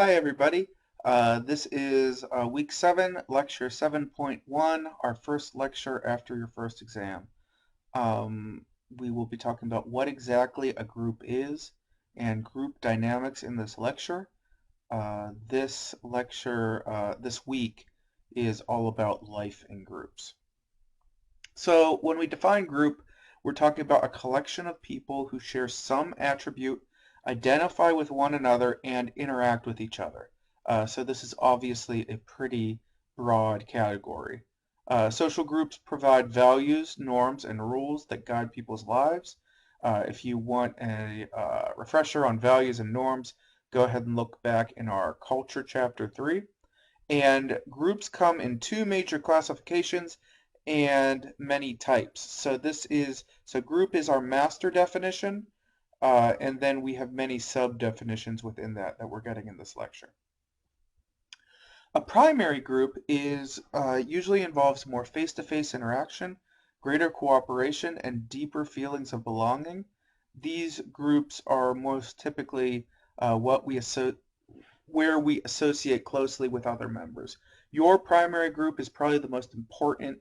Hi, everybody. This is week 7, lecture 7.1, our first lecture after your first exam. We will be talking about what exactly a group is and group dynamics in this lecture. This week is all about life in groups. So when we define group, we're talking about a collection of people who share some attribute, identify with one another, and interact with each other. So this is obviously a pretty broad category. Social groups provide values, norms, and rules that guide people's lives. If you want a refresher on values and norms, go ahead and look back in our Culture Chapter 3. And groups come in two major classifications and many types. So group is our master definition, and then we have many sub-definitions within that we're getting in this lecture. A primary group is usually involves more face-to-face interaction, greater cooperation, and deeper feelings of belonging. These groups are most typically where we associate closely with other members. Your primary group is probably the most important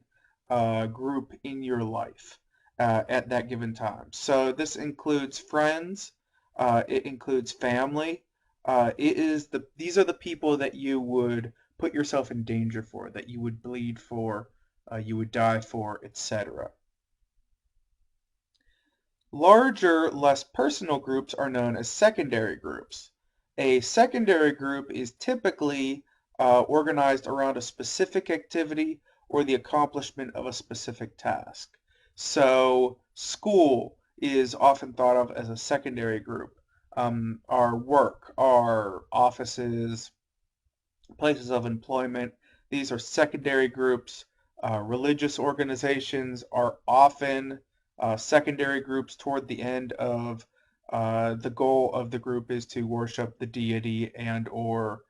group in your life at that given time. So this includes friends, it includes family. These are the people that you would put yourself in danger for, that you would bleed for, you would die for, etc. Larger, less personal groups are known as secondary groups. A secondary group is typically organized around a specific activity or the accomplishment of a specific task. So school is often thought of as a secondary group. Our work, our offices, places of employment, these are secondary groups. Religious organizations are often secondary groups toward the end of the goal of the group is to worship the deity and or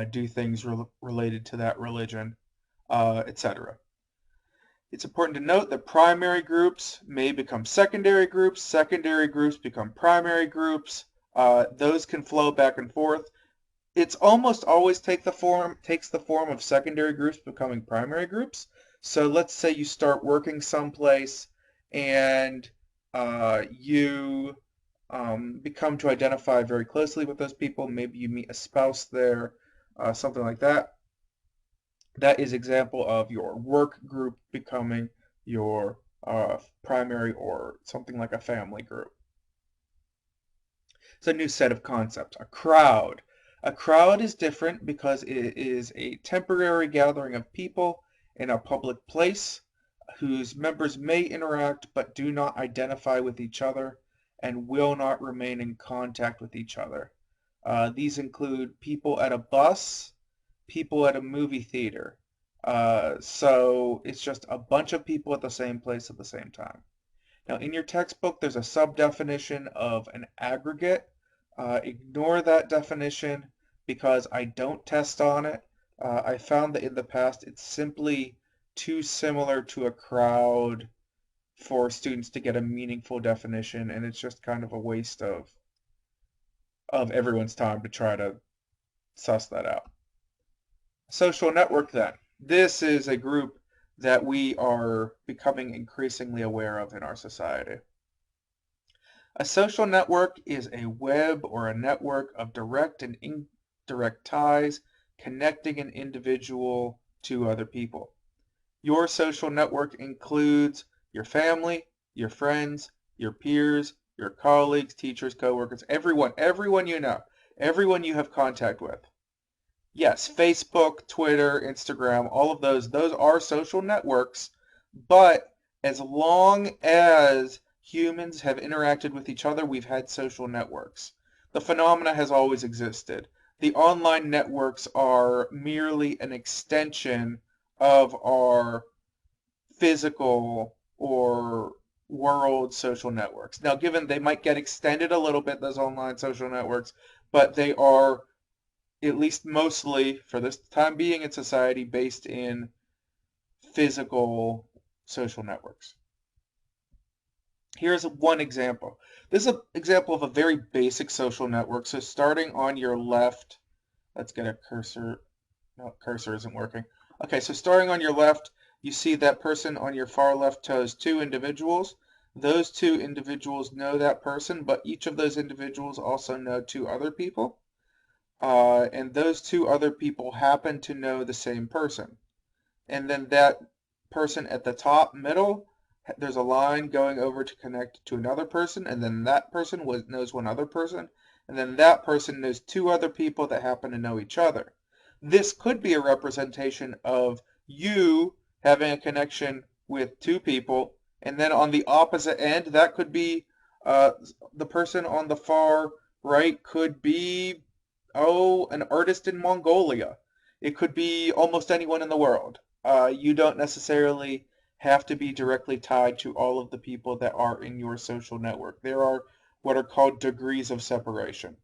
do things related to that religion, etc. It's important to note that primary groups may become secondary groups become primary groups. Those can flow back and forth. It's almost always takes the form of secondary groups becoming primary groups. So let's say you start working someplace and you become to identify very closely with those people. Maybe you meet a spouse there, something like that. That is example of your work group becoming your primary or something like a family group. It's a new set of concepts. A crowd. A crowd is different because it is a temporary gathering of people in a public place whose members may interact but do not identify with each other and will not remain in contact with each other. These include people at a bus, people at a movie theater. So it's just a bunch of people at the same place at the same time. Now, in your textbook, there's a sub-definition of an aggregate. Ignore that definition because I don't test on it. I found that in the past it's simply too similar to a crowd for students to get a meaningful definition, and it's just kind of a waste of everyone's time to try to suss that out. Social network, then. This is a group that we are becoming increasingly aware of in our society. A social network is a web or a network of direct and indirect ties connecting an individual to other people. Your social network includes your family, your friends, your peers, your colleagues, teachers, coworkers, everyone you know, everyone you have contact with. Yes, Facebook, Twitter, Instagram, all of those are social networks, but as long as humans have interacted with each other, we've had social networks. The phenomena has always existed. The online networks are merely an extension of our physical or world social networks. Now, given they might get extended a little bit, those online social networks, but they are at least mostly, for this time being in society, based in physical social networks. Here's one example. This is an example of a very basic social network. So starting on your left, Let's get a cursor. No, cursor isn't working. Okay, so starting on your left, you see that person on your far left shows two individuals. Those two individuals know that person, but each of those individuals also know two other people. And those two other people happen to know the same person. And then that person at the top middle, there's a line going over to connect to another person, and then that person knows one other person, and then that person knows two other people that happen to know each other. This could be a representation of you having a connection with two people, and then on the opposite end, that could be uh, the person on the far right could be, oh, an artist in Mongolia. It could be almost anyone in the world. You don't necessarily have to be directly tied to all of the people that are in your social network. There are what are called degrees of separation.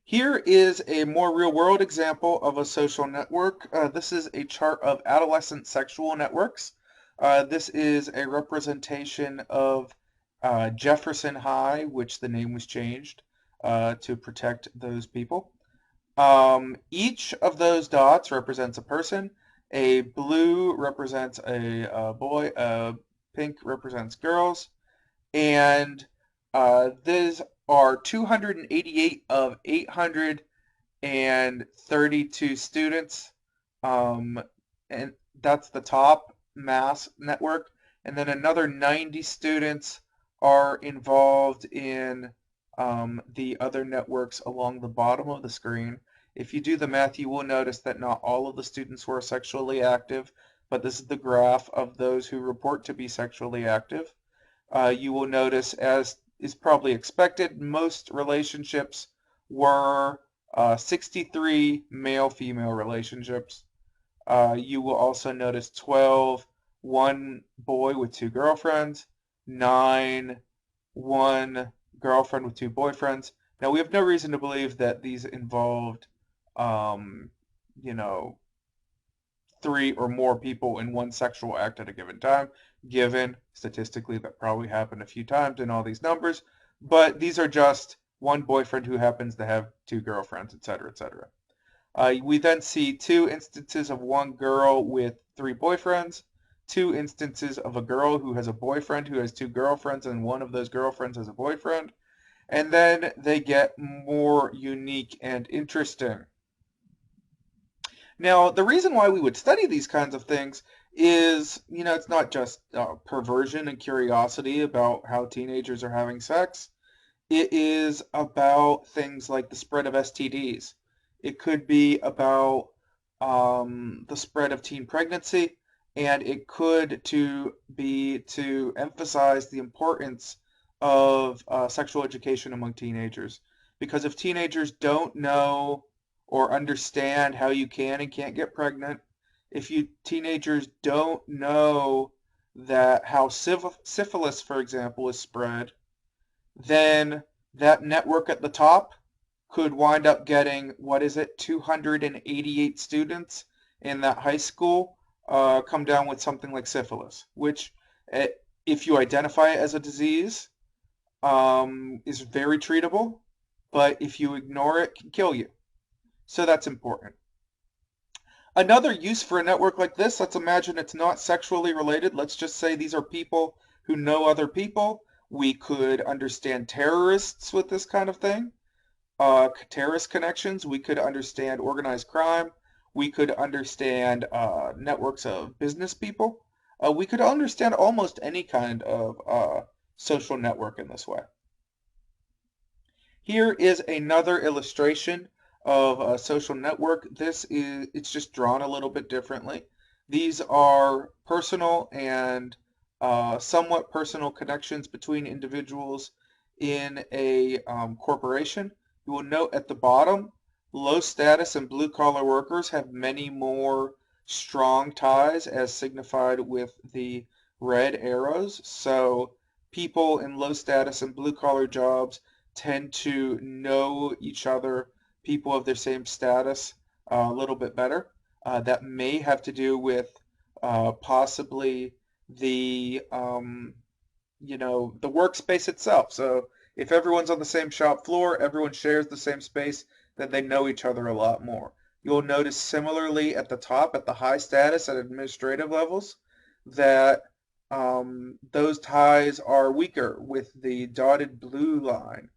Here is a more real-world example of a social network. This is a chart of adolescent sexual networks. This is a representation of Jefferson High, which the name was changed to protect those people. Each of those dots represents a person. A blue represents a boy, a pink represents girls, and these are 288 of 832 students, and that's the top mass network. And then another 90 students are involved in the other networks along the bottom of the screen. If you do the math, you will notice that not all of the students were sexually active, but this is the graph of those who report to be sexually active. You will notice, as is probably expected, most relationships were 63 male-female relationships. You will also notice 12, one boy with two girlfriends, 9, one girlfriend with two boyfriends. Now, we have no reason to believe that these involved, um, you know, three or more people in one sexual act at a given time, given statistically that probably happened a few times in all these numbers, but these are just one boyfriend who happens to have two girlfriends, etc., etc. We then see two instances of one girl with three boyfriends, two instances of a girl who has a boyfriend who has two girlfriends, and one of those girlfriends has a boyfriend, and then they get more unique and interesting. Now, the reason why we would study these kinds of things is, it's not just perversion and curiosity about how teenagers are having sex. It is about things like the spread of STDs. It could be about the spread of teen pregnancy, and it could be to emphasize the importance of sexual education among teenagers. Because if teenagers don't know or understand how you can and can't get pregnant, if you teenagers don't know that how syphilis, for example, is spread, then that network at the top could wind up getting, what is it, 288 students in that high school come down with something like syphilis, which, eh, if you identify it as a disease, is very treatable, but if you ignore it, can kill you. So that's important. Another use for a network like this, let's imagine it's not sexually related. Let's just say these are people who know other people. We could understand terrorists with this kind of thing, terrorist connections. We could understand organized crime. We could understand networks of business people. We could understand almost any kind of social network in this way. Here is another illustration of a social network. It's just drawn a little bit differently. These are personal and somewhat personal connections between individuals in a corporation. You will note at the bottom, low status and blue collar workers have many more strong ties as signified with the red arrows. So people in low status and blue collar jobs tend to know each other, people of their same status, a little bit better. That may have to do with possibly the the workspace itself. So if everyone's on the same shop floor, everyone shares the same space, then they know each other a lot more. You'll notice similarly at the top, at the high status at administrative levels, that those ties are weaker with the dotted blue line,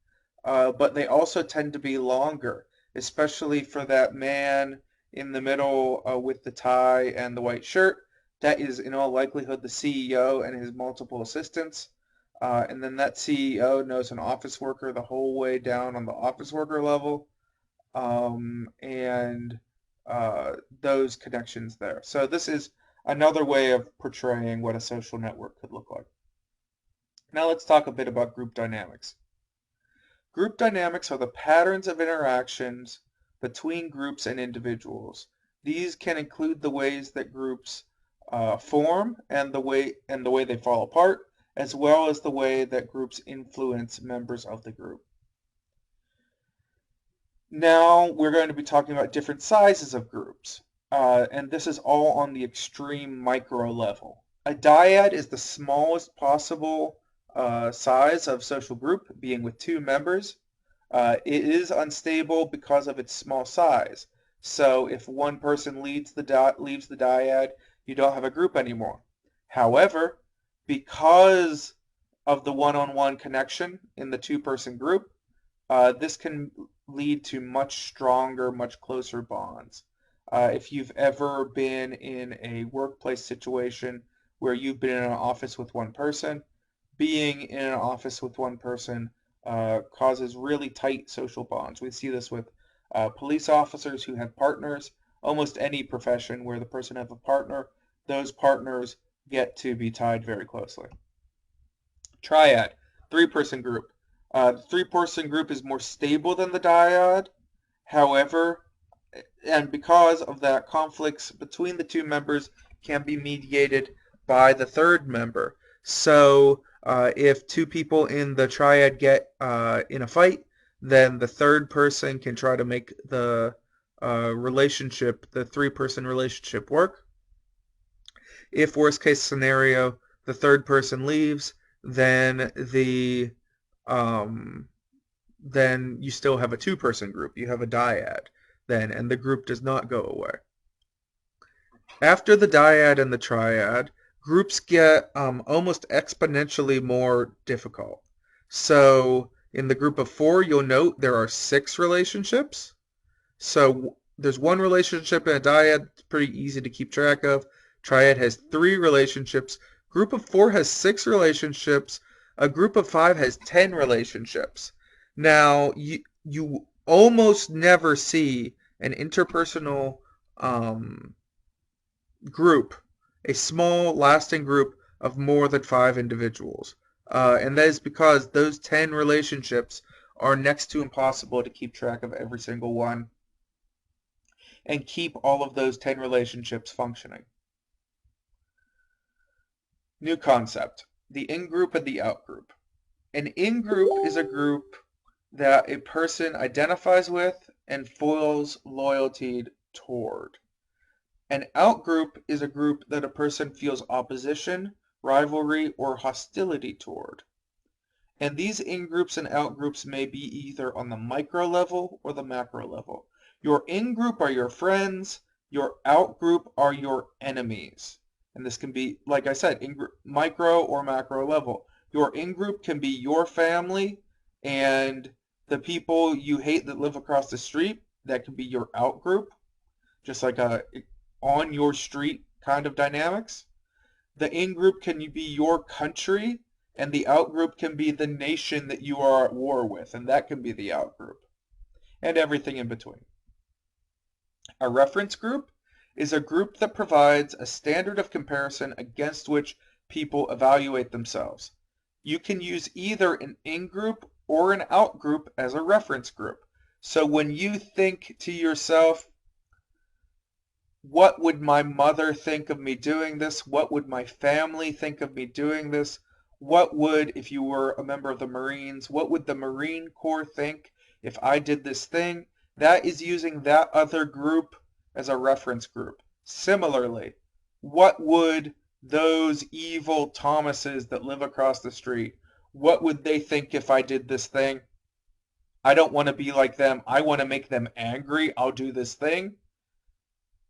but they also tend to be longer, especially for that man in the middle with the tie and the white shirt. That is in all likelihood the CEO and his multiple assistants. And then that CEO knows an office worker the whole way down on the office worker level, and those connections there. So this is another way of portraying what a social network could look like. Now let's talk a bit about group dynamics. Group dynamics are the patterns of interactions between groups and individuals. These can include the ways that groups form and the way they fall apart, as well as the way that groups influence members of the group. Now we're going to be talking about different sizes of groups, and this is all on the extreme micro level. A dyad is the smallest possible size of social group, being with 2 members. It is unstable because of its small size. So if one person leaves the dyad, you don't have a group anymore. However, because of the one-on-one connection in the 2-person group, this can lead to much stronger, much closer bonds. If you've ever been in a workplace situation where you've been in an office with one person, being in an office with one person causes really tight social bonds. We see this with police officers who have partners. Almost any profession where the person has a partner, those partners get to be tied very closely. Triad, 3-person group. The 3-person group is more stable than the dyad. However, and because of that, conflicts between the 2 members can be mediated by the 3rd member. So if 2 people in the triad get in a fight, then the 3rd person can try to make the relationship, the 3-person relationship work. If worst case scenario, the 3rd person leaves, then then you still have a 2-person group. You have a dyad then, and the group does not go away. After the dyad and the triad, groups get almost exponentially more difficult. So in the group of 4, you'll note there are 6 relationships. So there's 1 relationship in a dyad. It's pretty easy to keep track of. Triad has 3 relationships. Group of 4 has 6 relationships. A group of 5 has 10 relationships. Now, you almost never see an interpersonal group, a small, lasting group of more than 5 individuals. And that is because those 10 relationships are next to impossible to keep track of every single one and keep all of those 10 relationships functioning. New concept, the in-group and the out-group. An in-group is a group that a person identifies with and feels loyalty toward. An out-group is a group that a person feels opposition, rivalry, or hostility toward. And these in-groups and out-groups may be either on the micro level or the macro level. Your in-group are your friends, your out-group are your enemies. And this can be, like I said, micro or macro level. Your in-group can be your family and the people you hate that live across the street. That can be your out-group, just like a on your street kind of dynamics. The in-group can be your country, and the out-group can be the nation that you are at war with, and that can be the out-group, and everything in between. A reference group is a group that provides a standard of comparison against which people evaluate themselves. You can use either an in-group or an out-group as a reference group. So when you think to yourself, what would my mother think of me doing this? What would my family think of me doing this? What would, if you were a member of the Marines, what would the Marine Corps think if I did this thing? That is using that other group as a reference group. Similarly, what would those evil Thomases that live across the street, what would they think if I did this thing? I don't want to be like them. I want to make them angry. I'll do this thing.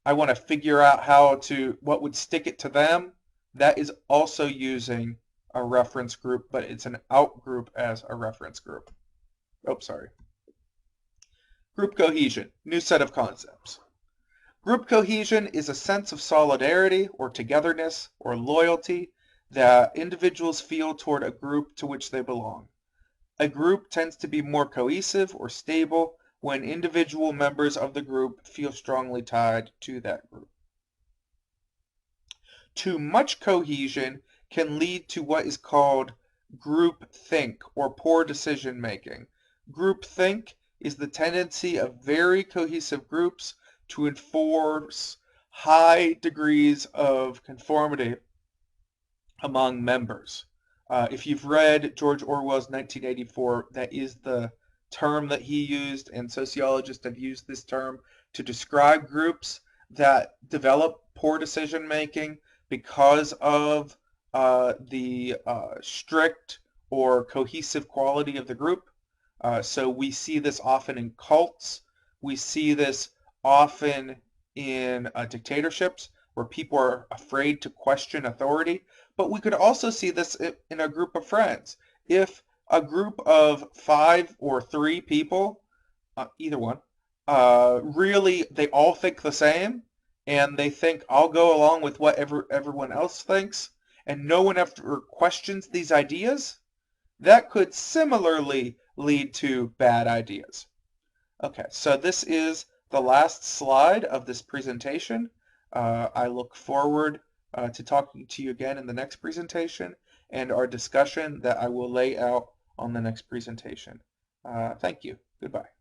I want to figure out what would stick it to them. That is also using a reference group, but it's an out group as a reference group. Oh, sorry. Group cohesion, new set of concepts. Group cohesion is a sense of solidarity or togetherness or loyalty that individuals feel toward a group to which they belong. A group tends to be more cohesive or stable when individual members of the group feel strongly tied to that group. Too much cohesion can lead to what is called groupthink or poor decision making. Groupthink is the tendency of very cohesive groups to enforce high degrees of conformity among members. If you've read George Orwell's 1984, that is the term that he used, and sociologists have used this term to describe groups that develop poor decision making because of the strict or cohesive quality of the group. So we see this often in cults. We see this often in dictatorships where people are afraid to question authority. But we could also see this in a group of friends. If a group of 5 or 3 people, either one, really they all think the same, and they think I'll go along with what everyone else thinks, and no one ever questions these ideas, that could similarly lead to bad ideas. Okay, so this is the last slide of this presentation. I look forward to talking to you again in the next presentation and our discussion that I will lay out on the next presentation. Thank you. Goodbye.